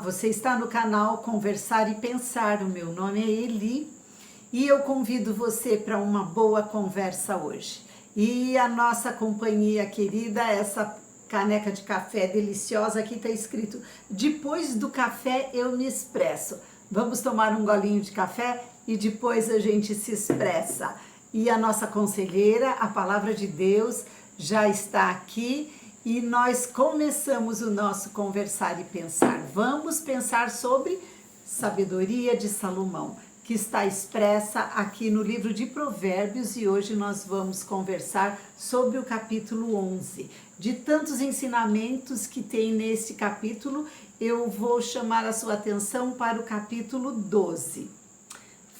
você está no canal Conversar e Pensar. O meu nome é Eli e eu convido você para uma boa conversa hoje. E a nossa companhia querida, essa caneca de café deliciosa, aqui está escrito: depois do café eu me expresso. Vamos tomar um golinho de café e depois a gente se expressa. E a nossa conselheira, a palavra de Deus, já está aqui. E nós começamos o nosso Conversar e Pensar. Vamos pensar sobre sabedoria de Salomão, que está expressa aqui no livro de Provérbios, e hoje nós vamos conversar sobre o capítulo 11. De tantos ensinamentos que tem nesse capítulo, eu vou chamar a sua atenção para o capítulo 12.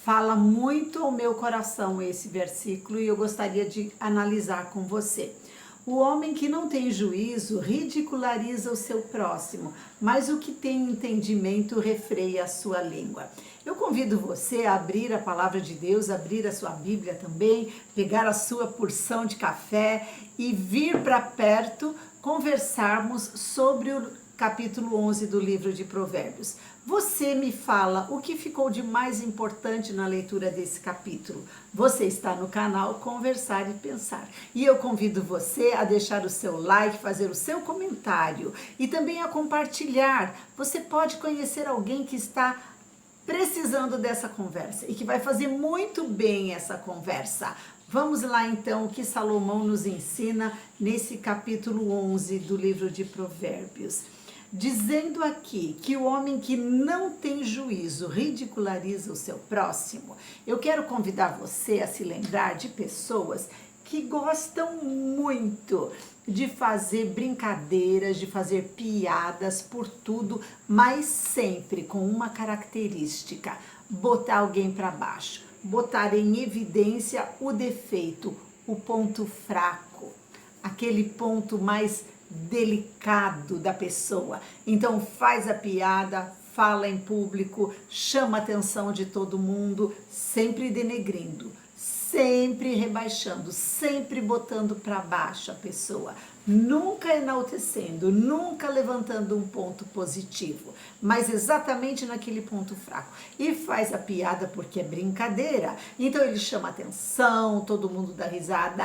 Fala muito ao meu coração esse versículo e eu gostaria de analisar com você. O homem que não tem juízo ridiculariza o seu próximo, mas o que tem entendimento refreia a sua língua. Eu convido você a abrir a palavra de Deus, abrir a sua Bíblia também, pegar a sua porção de café e vir para perto conversarmos sobre o capítulo 11 do livro de Provérbios. Você me fala o que ficou de mais importante na leitura desse capítulo. Você está no canal Conversar e Pensar. E eu convido você a deixar o seu like, fazer o seu comentário e também a compartilhar. Você pode conhecer alguém que está precisando dessa conversa e que vai fazer muito bem essa conversa. Vamos lá então, o que Salomão nos ensina nesse capítulo 11 do livro de Provérbios. Dizendo aqui que o homem que não tem juízo ridiculariza o seu próximo, eu quero convidar você a se lembrar de pessoas que gostam muito de fazer brincadeiras, de fazer piadas por tudo, mas sempre com uma característica: botar alguém para baixo, botar em evidência o defeito, o ponto fraco, aquele ponto mais delicado da pessoa. Então faz a piada, fala em público, chama a atenção de todo mundo, sempre denegrindo, sempre rebaixando, sempre botando para baixo a pessoa, nunca enaltecendo, nunca levantando um ponto positivo, mas exatamente naquele ponto fraco. E faz a piada porque é brincadeira, então ele chama atenção, todo mundo dá risada.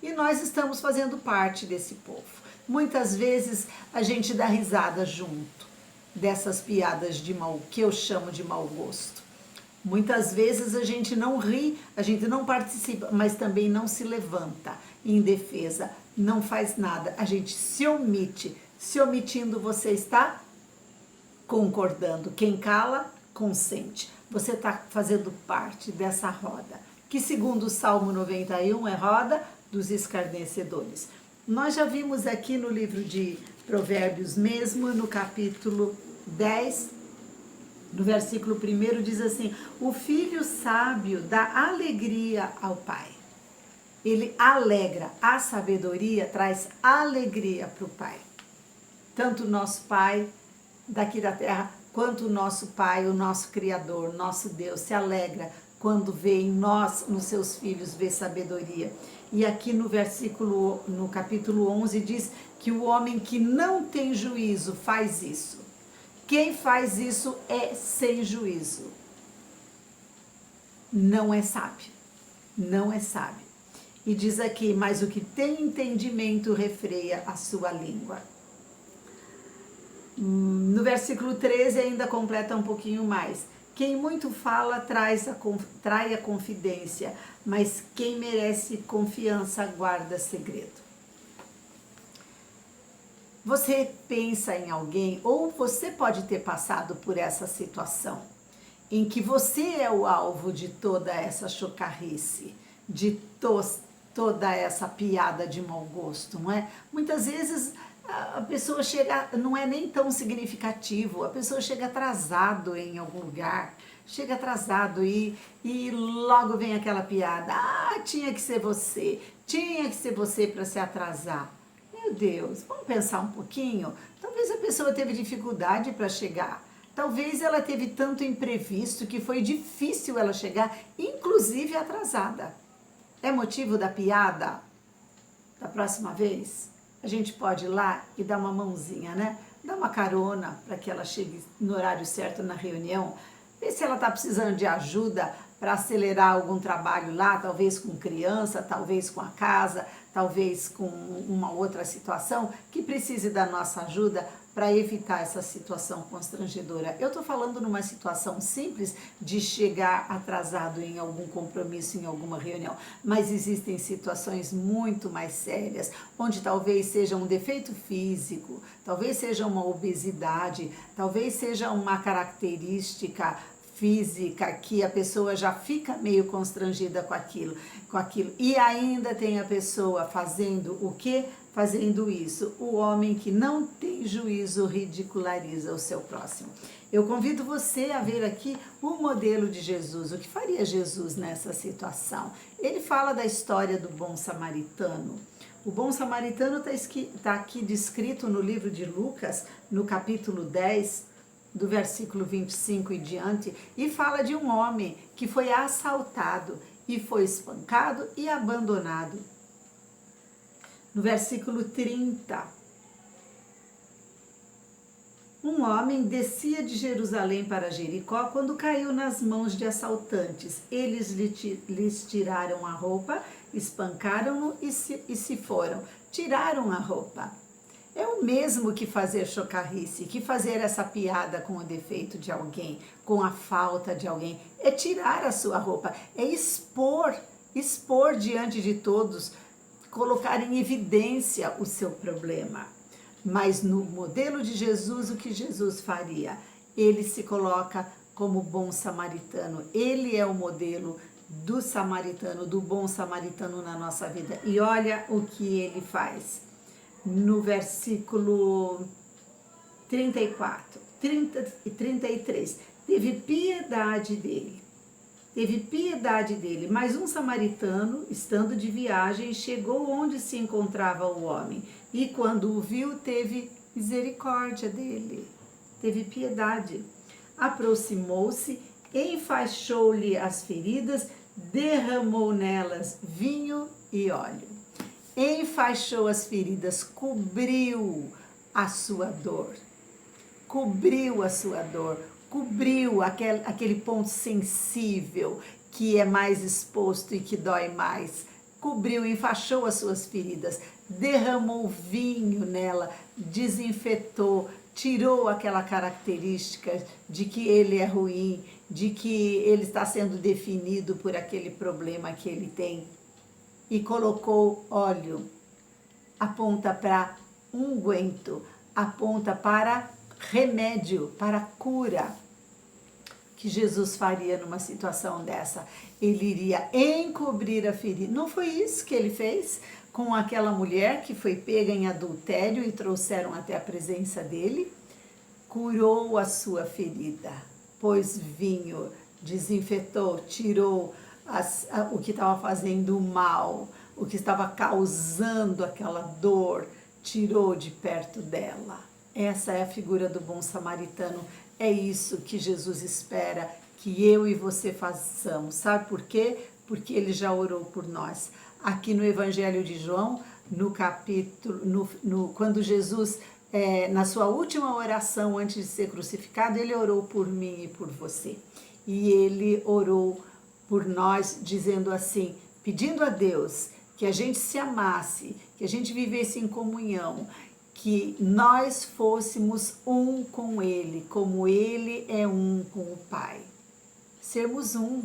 E nós estamos fazendo parte desse povo. Muitas vezes a gente dá risada junto dessas piadas de mau, que eu chamo de mau gosto. Muitas vezes a gente não ri, a gente não participa, mas também não se levanta em defesa, não faz nada, a gente se omite. Se omitindo, você está concordando. Quem cala, consente. Você está fazendo parte dessa roda, que segundo o Salmo 91 é roda dos escarnecedores. Nós já vimos aqui no livro de Provérbios mesmo, no capítulo 10, no versículo 1, diz assim: o filho sábio dá alegria ao pai. Ele alegra, a sabedoria traz alegria para o pai. Tanto o nosso pai daqui da terra, quanto o nosso pai, o nosso Criador, nosso Deus, se alegra quando vê em nós, nos seus filhos, vê sabedoria. E aqui no capítulo 11 diz que o homem que não tem juízo faz isso. Quem faz isso é sem juízo. Não é sábio. Não é sábio. E diz aqui: mas o que tem entendimento refreia a sua língua. No versículo 13 ainda completa um pouquinho mais. Quem muito fala trai a confidência, mas quem merece confiança guarda segredo. Você pensa em alguém, ou você pode ter passado por essa situação, em que você é o alvo de toda essa chocarrice, de toda essa piada de mau gosto, não é? Muitas vezes a pessoa chega, não é nem tão significativo, a pessoa chega atrasado em algum lugar, chega atrasado e logo vem aquela piada: tinha que ser você para se atrasar. Meu Deus, vamos pensar um pouquinho? Talvez a pessoa teve dificuldade para chegar, talvez ela teve tanto imprevisto que foi difícil ela chegar, inclusive atrasada. É motivo da piada? Da próxima vez, a gente pode ir lá e dar uma mãozinha, né? dá uma carona para que ela chegue no horário certo na reunião, vê se ela está precisando de ajuda para acelerar algum trabalho lá, talvez com criança, talvez com a casa, talvez com uma outra situação que precise da nossa ajuda para evitar essa situação constrangedora. Eu estou falando numa situação simples de chegar atrasado em algum compromisso, em alguma reunião, mas existem situações muito mais sérias, onde talvez seja um defeito físico, talvez seja uma obesidade, talvez seja uma característica física que a pessoa já fica meio constrangida com aquilo. E ainda tem a pessoa fazendo o quê? Fazendo isso. O homem que não tem juízo ridiculariza o seu próximo. Eu convido você a ver aqui o modelo de Jesus. O que faria Jesus nessa situação? Ele fala da história do bom samaritano. O bom samaritano está aqui descrito no livro de Lucas, no capítulo 10, do versículo 25 e diante, e fala de um homem que foi assaltado e foi espancado e abandonado. No versículo 30, um homem descia de Jerusalém para Jericó quando caiu nas mãos de assaltantes. Eles lhes tiraram a roupa, espancaram-no e se foram. Tiraram a roupa. É o mesmo que fazer chocarrice, que fazer essa piada com o defeito de alguém, com a falta de alguém. É tirar a sua roupa, é expor diante de todos, colocar em evidência o seu problema. Mas no modelo de Jesus, o que Jesus faria? Ele se coloca como bom samaritano. Ele é o modelo do samaritano, do bom samaritano na nossa vida. E olha o que ele faz. No versículo 34, 30 e 33, teve piedade dele, mas um samaritano, estando de viagem, chegou onde se encontrava o homem, e quando o viu, teve misericórdia dele, teve piedade, aproximou-se, enfaixou-lhe as feridas, derramou nelas vinho e óleo. Enfaixou as feridas, cobriu a sua dor, cobriu aquele ponto sensível que é mais exposto e que dói mais, cobriu, enfaixou as suas feridas, derramou vinho nela, desinfetou, tirou aquela característica de que ele é ruim, de que ele está sendo definido por aquele problema que ele tem. E colocou óleo, aponta para unguento, aponta para remédio, para cura. Que Jesus faria numa situação dessa? Ele iria encobrir a ferida. Não foi isso que ele fez com aquela mulher que foi pega em adultério e trouxeram até a presença dele? Curou a sua ferida, pôs vinho, desinfetou, tirou o que estava fazendo mal, o que estava causando aquela dor, tirou de perto dela. Essa é a figura do bom samaritano. É isso que Jesus espera que eu e você façamos. Sabe por quê? Porque ele já orou por nós. Aqui no Evangelho de João, no capítulo, quando Jesus, na sua última oração antes de ser crucificado, ele orou por mim e por você. E ele orou por nós, dizendo assim, pedindo a Deus que a gente se amasse, que a gente vivesse em comunhão, que nós fôssemos um com Ele, como Ele é um com o Pai. Sermos um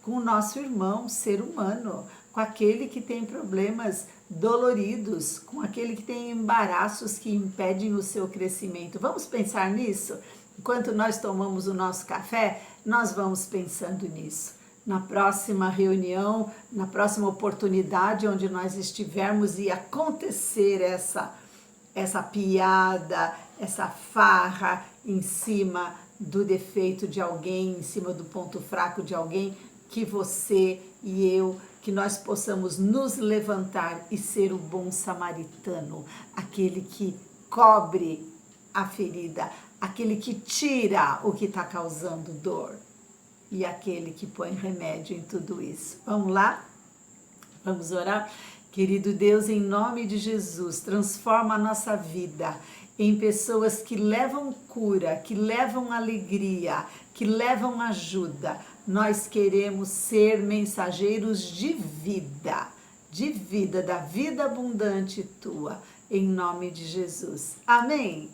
com o nosso irmão, ser humano, com aquele que tem problemas doloridos, com aquele que tem embaraços que impedem o seu crescimento. Vamos pensar nisso? Enquanto nós tomamos o nosso café, nós vamos pensando nisso. Na próxima reunião, na próxima oportunidade onde nós estivermos e acontecer essa piada, essa farra em cima do defeito de alguém, em cima do ponto fraco de alguém, que você e eu, que nós possamos nos levantar e ser o bom samaritano, aquele que cobre a ferida, aquele que tira o que está causando dor e aquele que põe remédio em tudo isso. Vamos lá? Vamos orar? Querido Deus, em nome de Jesus, transforma a nossa vida em pessoas que levam cura, que levam alegria, que levam ajuda. Nós queremos ser mensageiros de vida, da vida abundante tua, em nome de Jesus. Amém?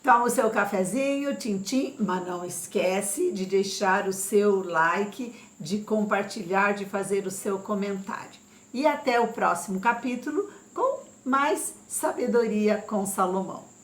Toma o seu cafezinho, tintim, mas não esquece de deixar o seu like, de compartilhar, de fazer o seu comentário. E até o próximo capítulo com mais sabedoria com Salomão.